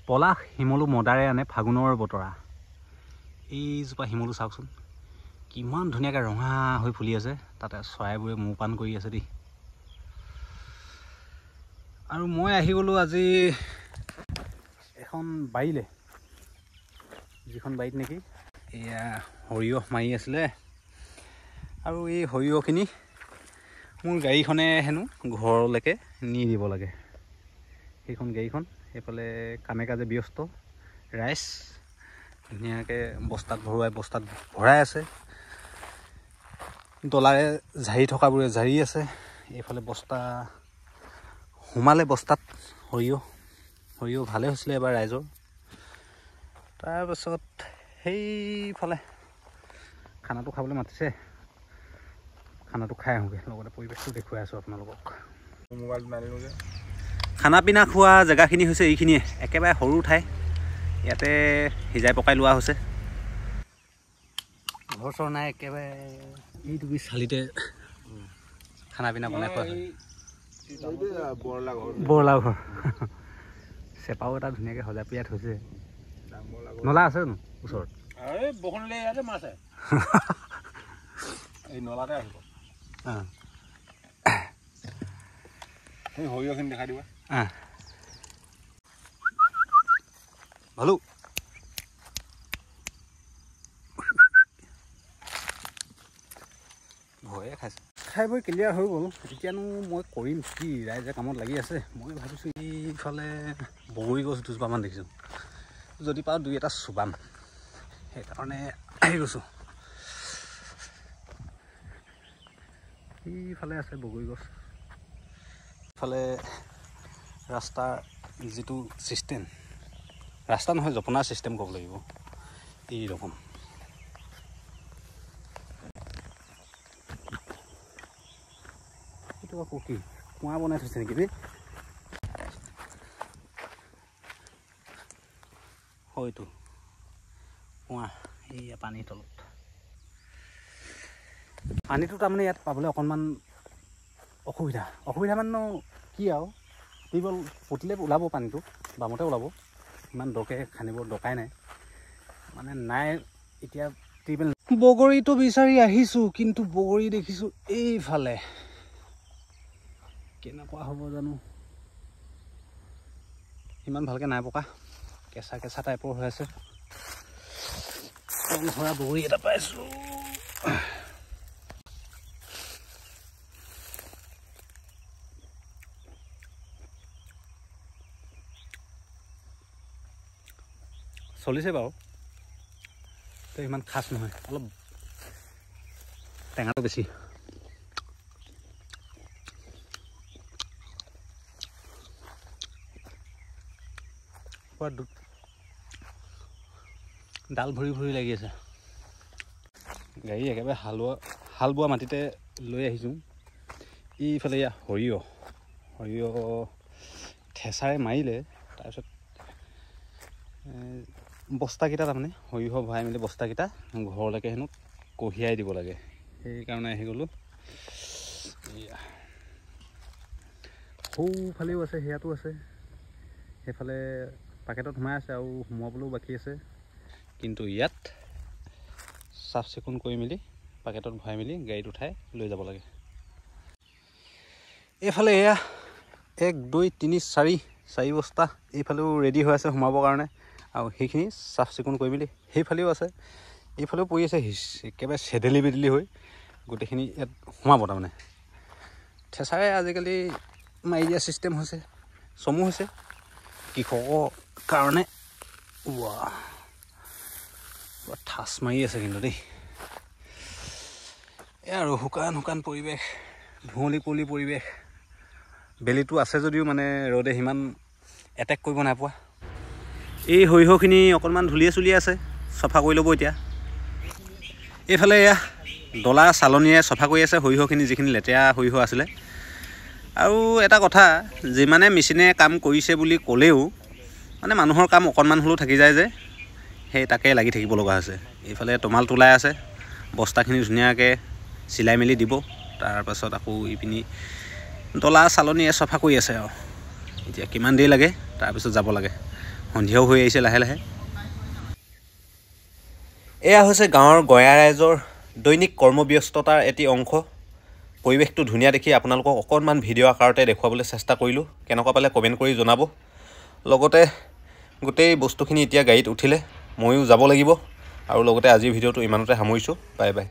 পলাশ শিমলু মদাৰে আনে ফাগুনৰ বতৰা। এইজোপা শিমলু চাওকচোন কিমান ধুনীয়াকৈ ৰঙা হৈ ফুলি আছে, তাতে চৰাইবোৰে মৌপান কৰি আছে দেই। আৰু মই আহি গ'লোঁ আজি এখন বাৰীলে, যিখন বাৰীত নেকি এয়া সৰিয়হ মাৰি আছিলে। আৰু এই সৰিয়হখিনি মোৰ গাড়ীখনে হেনো ঘৰলৈকে নি দিব লাগে। সেইখন গাড়ীখন সেইফালে কামে কাজে ব্যস্ত, ৰাইজ ধুনীয়াকৈ বস্তাত ভৰাই আছে। ডলাৰে ঝাৰি থকাবোৰে ঝাৰি আছে। এইফালে বস্তা সোমালে, বস্তাত সৰিয়হ ভালে হৈছিলে এবাৰ ৰাইজৰ। তাৰপাছত সেইফালে খানাটো খাবলৈ মাতিছে, খানাটো খাই আহোঁগৈ, লগতে পৰিৱেশটো দেখুৱাই আছোঁ আপোনালোকক। খানা পিনা খোৱা জেগাখিনি হৈছে এইখিনিয়ে, একেবাৰে সৰু ঠাই, ইয়াতে সিজাই পকাই লোৱা হৈছে। ঘৰ চৰ নাই, একেবাৰে এইটো চালিতে খানা পিনা বনাই খোৱা হয়। বৰলা ঘৰ চেপাও এটা ধুনীয়াকৈ সজাই পিয়াই থৈছে। নলা আছে জানো ওচৰত? বৰষুণ দিলে ইয়াতে মাছ আছে, এই নলাতে আহিব। সৰিয়হখিনি দেখাই দিবা। ভালো ভয়ে খাইছে। খাই বৈ ক্লিয়াৰ হৈ গ'ল। এতিয়ানো মই কৰিম কি, ৰাইজে কামত লাগি আছে। মই ভাবিছোঁ এইফালে বগৰী গছ দুজোপামান দেখিছোঁ, যদি পাওঁ দুই এটা চুবাম, সেইকাৰণে আহি গৈছোঁ। এইফালে আছে বগৰী গছ। ইফালে ৰাস্তাৰ যিটো ছিষ্টেম, ৰাস্তা নহয় জপনাৰ ছিষ্টেম ক'ব লাগিব, এই ৰকম। এইটো আকৌ কি কুঁৱা বনাই থৈছে নেকি দেই? হয়তো কুঁৱা, এইয়া পানীৰ তলত। পানীটো তাৰমানে ইয়াত পাবলৈ অকণমান অসুবিধা মানে কি আৰু, টিউবৱেল পুতিলে ওলাব পানীটো, বামতে ওলাব, ইমান দৰকৈ খান্দিব দৰকাই নাই, মানে নাই এতিয়া টিউবৱেল। বগৰীটো বিচাৰি আহিছোঁ, কিন্তু বগৰী দেখিছোঁ এইফালে, কেনেকুৱা হ'ব জানো, ইমান ভালকৈ নাই পকা, কেঁচা টাইপৰ হৈ আছে। ধৰা বগৰী এটা পাইছোঁ। চলিছে বাৰু, তো ইমান খাচ নহয়, অলপ টেঙাটো বেছি। ডাল ভৰি লাগি আছে। গাড়ী একেবাৰে হাল বোৱা মাটিতে লৈ আহিছোঁ। এইফালে এয়া সৰিয়হ ঠেচাৰে মাৰিলে, তাৰপিছত বস্তাকেইটা তাৰমানে সৰিয়হ ভৰাই মেলি বস্তাকেইটা ঘৰলৈকে হেনো কঢ়িয়াই দিব লাগে, সেইকাৰণে আহি গ'লোঁ। এয়া সৌফালেও আছে, সেয়াতো আছে, সেইফালে পাকেটত সোমাই আছে আৰু সোমোৱাবলৈও বাকী আছে, কিন্তু ইয়াত চাফ চিকুণ কৰি মেলি পাকেটত ভৰাই মেলি গাড়ীত উঠাই লৈ যাব লাগে। এইফালে এয়া 1 2 3 4 বস্তা এইফালেও ৰেডি হৈ আছে সোমাবৰ কাৰণে, আৰু সেইখিনি চাফ চিকুণ কৰি মেলি সেইফালেও আছে, এইফালেও পৰি আছে, একেবাৰে চেদেলি বেদেলি হৈ গোটেইখিনি ইয়াত সোমাব। তাৰমানে ঠেচাৰে আজিকালি মাৰি দিয়া ছিষ্টেম হৈছে, চমু হৈছে কৃষকৰ কাৰণে। ঠাচ মাৰি আছে কিন্তু দেই, এয়া আৰু শুকান পৰিৱেশ, ধুঁৱলি কুঁৱলী পৰিৱেশ। বেলিটো আছে যদিও মানে ৰ'দে সিমান এটেক কৰিব নাই পোৱা। এই সৰিয়হখিনি অকণমান ধূলিয়ে চুলিয়ে আছে, চফা কৰি ল'ব এতিয়া। এইফালে এয়া ডলা চালনীয়ে চফা কৰি আছে সৰিয়হখিনি, যিখিনি লেতেৰা সৰিয়হ আছিলে। আৰু এটা কথা, যিমানে মেচিনে কাম কৰিছে বুলি ক'লেও মানে মানুহৰ কাম অকণমান হ'লেও থাকি যায় যে, সেই তাকে লাগি থাকিব লগা হৈছে। এইফালে টমাল তোলাই আছে, বস্তাখিনি ধুনীয়াকৈ চিলাই মেলি দিব, তাৰপাছত আকৌ ইপিনি ডলা চালনীয়ে চফা কৰি আছে আৰু এতিয়া কিমান দেৰি লাগে তাৰপিছত যাব লাগে সন্ধিয়াও হৈ আহিছে লাহে লাহে এয়া হৈছে গাঁৱৰ গঞা ৰাইজৰ দৈনিক কৰ্মব্যস্ততাৰ এটি অংশ পৰিৱেশটো ধুনীয়া দেখি আপোনালোকক অকণমান ভিডিঅ' আকাৰতে দেখুৱাবলৈ চেষ্টা কৰিলোঁ কেনেকুৱা পালে কমেণ্ট কৰি জনাব লগতে গোটেই বস্তুখিনি এতিয়া গাড়ীত উঠিলে ময়ো যাব লাগিব আৰু লগতে আজিৰ ভিডিঅ'টো ইমানতে সামৰিছোঁ বাই বাই